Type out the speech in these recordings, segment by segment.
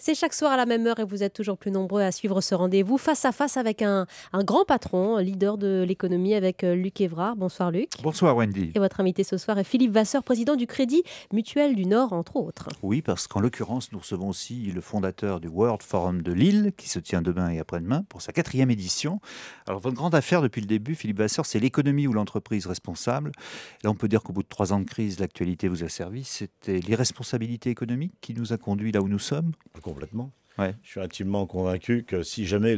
C'est chaque soir à la même heure et vous êtes toujours plus nombreux à suivre ce rendez-vous face à face avec un grand patron, leader de l'économie avec Luc Évrard. Bonsoir Luc. Bonsoir Wendy. Et votre invité ce soir est Philippe Vasseur, président du Crédit Mutuel du Nord, entre autres. Oui, parce qu'en l'occurrence, nous recevons aussi le fondateur du World Forum de Lille, qui se tient demain et après-demain pour sa 4e édition. Alors, votre grande affaire depuis le début, Philippe Vasseur, c'est l'économie ou l'entreprise responsable. Là, on peut dire qu'au bout de 3 ans de crise, l'actualité vous a servi. C'était l'irresponsabilité économique qui nous a conduits là où nous sommes. Complètement. Ouais. Je suis intimement convaincu que si jamais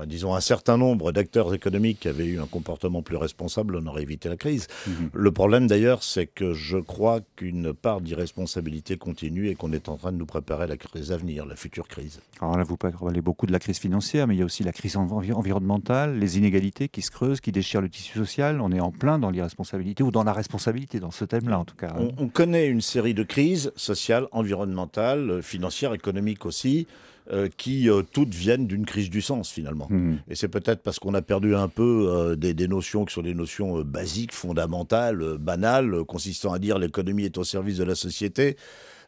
disons un certain nombre d'acteurs économiques avaient eu un comportement plus responsable, on aurait évité la crise. Le problème d'ailleurs, c'est que je crois qu'une part d'irresponsabilité continue et qu'on est en train de nous préparer à la crise à venir, la future crise. Alors là, vous parlez beaucoup de la crise financière, mais il y a aussi la crise environnementale, les inégalités qui se creusent, qui déchirent le tissu social. On est en plein dans l'irresponsabilité, ou dans la responsabilité, dans ce thème-là en tout cas. On connaît une série de crises sociales, environnementales, financières, économiques aussi, qui toutes viennent d'une crise du sens finalement. Et c'est peut-être parce qu'on a perdu un peu des notions qui sont des notions basiques, fondamentales, banales, consistant à dire l'économie est au service de la société.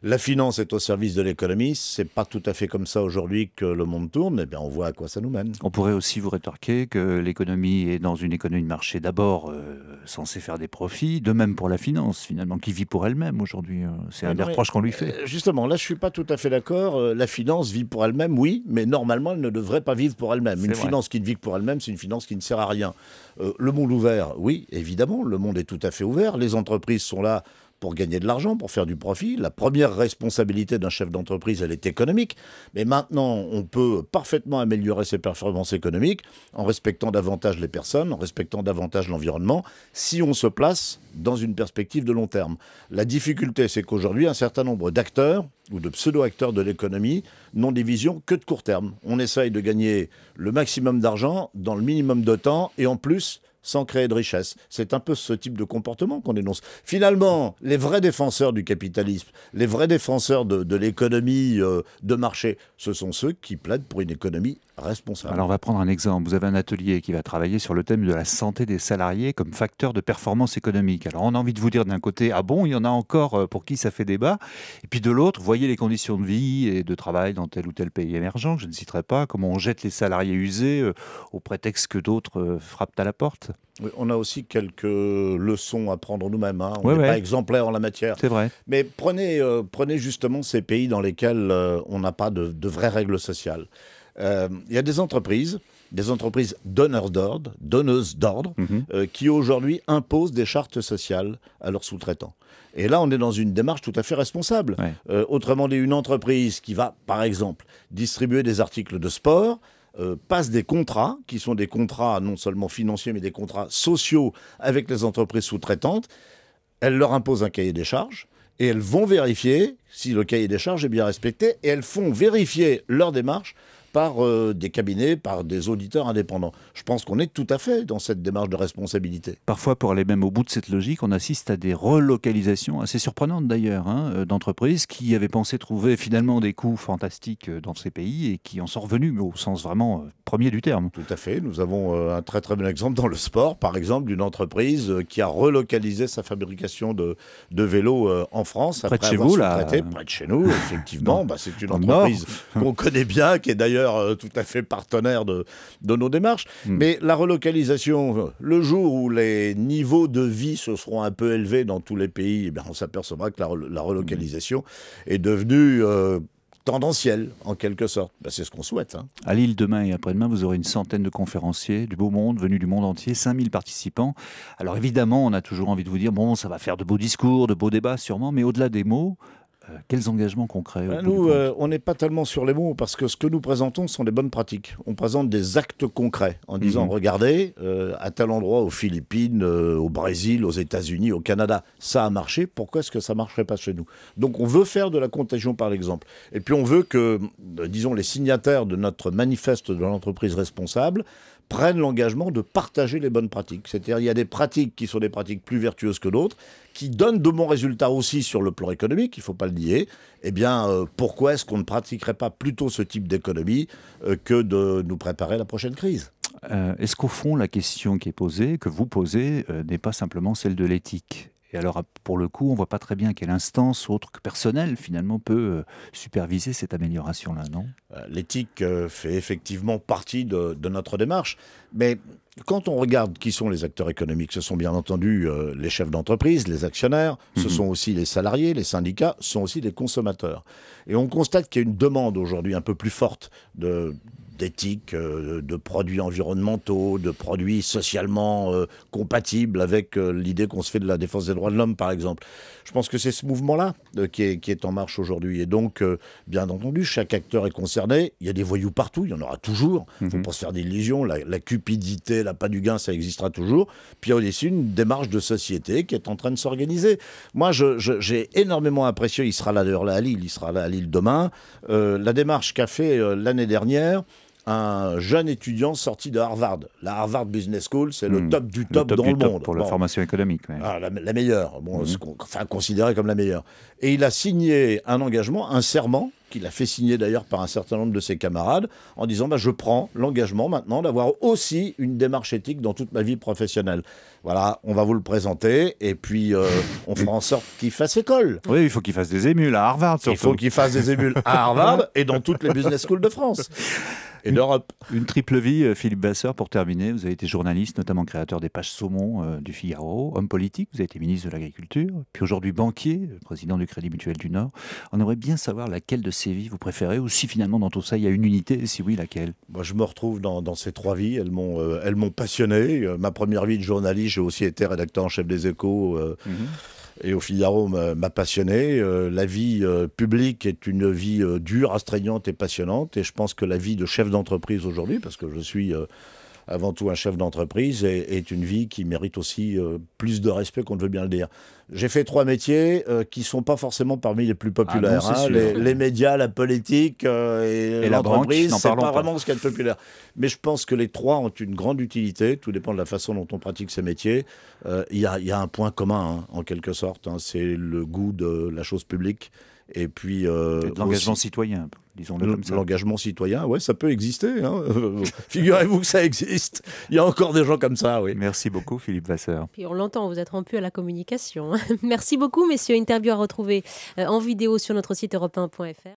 La finance est au service de l'économie. C'est pas tout à fait comme ça aujourd'hui que le monde tourne. Eh bien, on voit à quoi ça nous mène. On pourrait aussi vous rétorquer que l'économie est dans une économie de marché d'abord censée faire des profits. De même pour la finance, finalement, qui vit pour elle-même aujourd'hui. C'est un des reproches qu'on lui fait. Justement, là, je suis pas tout à fait d'accord. La finance vit pour elle-même, oui, mais normalement, elle ne devrait pas vivre pour elle-même. Une finance qui ne vit que pour elle-même, c'est une finance qui ne sert à rien. Le monde ouvert, oui, évidemment, le monde est tout à fait ouvert. Les entreprises sont là pour gagner de l'argent, pour faire du profit. La première responsabilité d'un chef d'entreprise, elle est économique. Mais maintenant, on peut parfaitement améliorer ses performances économiques en respectant davantage les personnes, en respectant davantage l'environnement, si on se place dans une perspective de long terme. La difficulté, c'est qu'aujourd'hui, un certain nombre d'acteurs ou de pseudo-acteurs de l'économie n'ont des visions que de court terme. On essaye de gagner le maximum d'argent dans le minimum de temps et en plus sans créer de richesse. C'est un peu ce type de comportement qu'on dénonce. Finalement, les vrais défenseurs du capitalisme, les vrais défenseurs de l'économie de marché, ce sont ceux qui plaident pour une économie responsable. Alors on va prendre un exemple. Vous avez un atelier qui va travailler sur le thème de la santé des salariés comme facteur de performance économique. Alors on a envie de vous dire d'un côté, ah bon, il y en a encore pour qui ça fait débat. Et puis de l'autre, voyez les conditions de vie et de travail dans tel ou tel pays émergent, que je ne citerai pas, comment on jette les salariés usés au prétexte que d'autres frappent à la porte. Oui, on a aussi quelques leçons à prendre nous-mêmes. On n'est pas exemplaires en la matière. C'est vrai. Mais prenez justement ces pays dans lesquels on n'a pas de vraies règles sociales. Il y a des entreprises donneuses d'ordre, qui aujourd'hui imposent des chartes sociales à leurs sous-traitants. Et là, on est dans une démarche tout à fait responsable. Ouais. Autrement dit, une entreprise qui va, par exemple, distribuer des articles de sport, passe des contrats, qui sont des contrats non seulement financiers, mais des contrats sociaux avec les entreprises sous-traitantes. Elle leur impose un cahier des charges et elles vont vérifier si le cahier des charges est bien respecté et elles font vérifier leur démarche par des cabinets, par des auditeurs indépendants. Je pense qu'on est tout à fait dans cette démarche de responsabilité. Parfois, pour aller même au bout de cette logique, on assiste à des relocalisations assez surprenantes d'ailleurs, d'entreprises qui avaient pensé trouver finalement des coûts fantastiques dans ces pays et qui en sont revenus, mais au sens vraiment premier du terme. Tout à fait. Nous avons un très très bon exemple dans le sport, par exemple, d'une entreprise qui a relocalisé sa fabrication de vélos en France. Près de chez vous, là. Près de chez nous, effectivement. C'est une entreprise qu'on connaît bien, qui est d'ailleurs tout à fait partenaire de nos démarches. Mais la relocalisation, le jour où les niveaux de vie se seront un peu élevés dans tous les pays, on s'apercevra que la relocalisation est devenue tendancielle, en quelque sorte. C'est ce qu'on souhaite. À Lille, demain et après-demain, vous aurez une centaine de conférenciers du beau monde, venus du monde entier, 5000 participants. Alors évidemment, on a toujours envie de vous dire, bon, ça va faire de beaux discours, de beaux débats sûrement, mais au-delà des mots, quels engagements concrets Nous, on n'est pas tellement sur les mots, parce que ce que nous présentons, ce sont des bonnes pratiques. On présente des actes concrets, en disant, regardez, à tel endroit, aux Philippines, au Brésil, aux États-Unis, au Canada, ça a marché, pourquoi est-ce que ça ne marcherait pas chez nous? Donc on veut faire de la contagion par l'exemple. Et puis on veut que, disons, les signataires de notre manifeste de l'entreprise responsable prennent l'engagement de partager les bonnes pratiques. C'est-à-dire il y a des pratiques qui sont des pratiques plus vertueuses que d'autres, qui donnent de bons résultats aussi sur le plan économique, il ne faut pas le nier. Eh bien, pourquoi est-ce qu'on ne pratiquerait pas plutôt ce type d'économie que de nous préparer à la prochaine crise ? Est-ce qu'au fond, la question qui est posée, que vous posez, n'est pas simplement celle de l'éthique ? Et alors, pour le coup, on ne voit pas très bien quelle instance, autre que personnelle, finalement, peut superviser cette amélioration-là, non? L'éthique fait effectivement partie de notre démarche. Mais quand on regarde qui sont les acteurs économiques, ce sont bien entendu les chefs d'entreprise, les actionnaires, ce sont aussi les salariés, les syndicats, ce sont aussi les consommateurs. Et on constate qu'il y a une demande aujourd'hui un peu plus forte d'éthique, de produits environnementaux, de produits socialement compatibles avec l'idée qu'on se fait de la défense des droits de l'homme, par exemple. Je pense que c'est ce mouvement-là qui est en marche aujourd'hui. Et donc, bien entendu, chaque acteur est concerné. Il y a des voyous partout, il y en aura toujours. Il ne faut pas se faire d'illusions. La cupidité, l'appât du gain, ça existera toujours. Puis il y a aussi une démarche de société qui est en train de s'organiser. Moi, j'ai énormément apprécié, il sera là d'ailleurs là à Lille, il sera là à Lille demain, la démarche qu'a fait l'année dernière un jeune étudiant sorti de Harvard. La Harvard Business School, c'est le top du top dans le monde. Pour la formation économique. Ouais. Ah, la meilleure, enfin considérée comme la meilleure. Et il a signé un engagement, un serment, qu'il a fait signer d'ailleurs par un certain nombre de ses camarades, en disant je prends l'engagement maintenant d'avoir aussi une démarche éthique dans toute ma vie professionnelle. Voilà, on va vous le présenter, et puis on fera en sorte qu'il fasse école. Oui, il faut qu'il fasse des émules à Harvard, surtout. Il faut qu'il fasse des émules à Harvard et dans toutes les business schools de France. Et d'Europe. Une triple vie, Philippe Vasseur, pour terminer. Vous avez été journaliste, notamment créateur des pages saumon du Figaro, homme politique, vous avez été ministre de l'Agriculture, puis aujourd'hui banquier, président du Crédit Mutuel du Nord. On aimerait bien savoir laquelle de ces vies vous préférez, ou si finalement dans tout ça il y a une unité, et si oui, laquelle? Moi, je me retrouve dans ces trois vies, elles m'ont passionné. Ma première vie de journaliste, j'ai aussi été rédacteur en chef des Échos. Et au Figaro m'a passionné. La vie publique est une vie dure, astreignante et passionnante. Et je pense que la vie de chef d'entreprise aujourd'hui, parce que je suis avant tout un chef d'entreprise, est une vie qui mérite aussi plus de respect qu'on ne veut bien le dire. J'ai fait trois métiers qui ne sont pas forcément parmi les plus populaires. Ah non, les médias, la politique et l'entreprise, c'est pas vraiment ce qu'il y a de populaire. Mais je pense que les trois ont une grande utilité. Tout dépend de la façon dont on pratique ces métiers. Il y a un point commun, en quelque sorte. C'est le goût de la chose publique. Et puis l'engagement citoyen, disons-le comme ça. L'engagement citoyen, ouais, ça peut exister. Figurez-vous que ça existe. Il y a encore des gens comme ça, oui. Merci beaucoup, Philippe Vasseur. Puis on l'entend, vous êtes rompu à la communication. Merci beaucoup, messieurs. Interview à retrouver en vidéo sur notre site europe1.fr.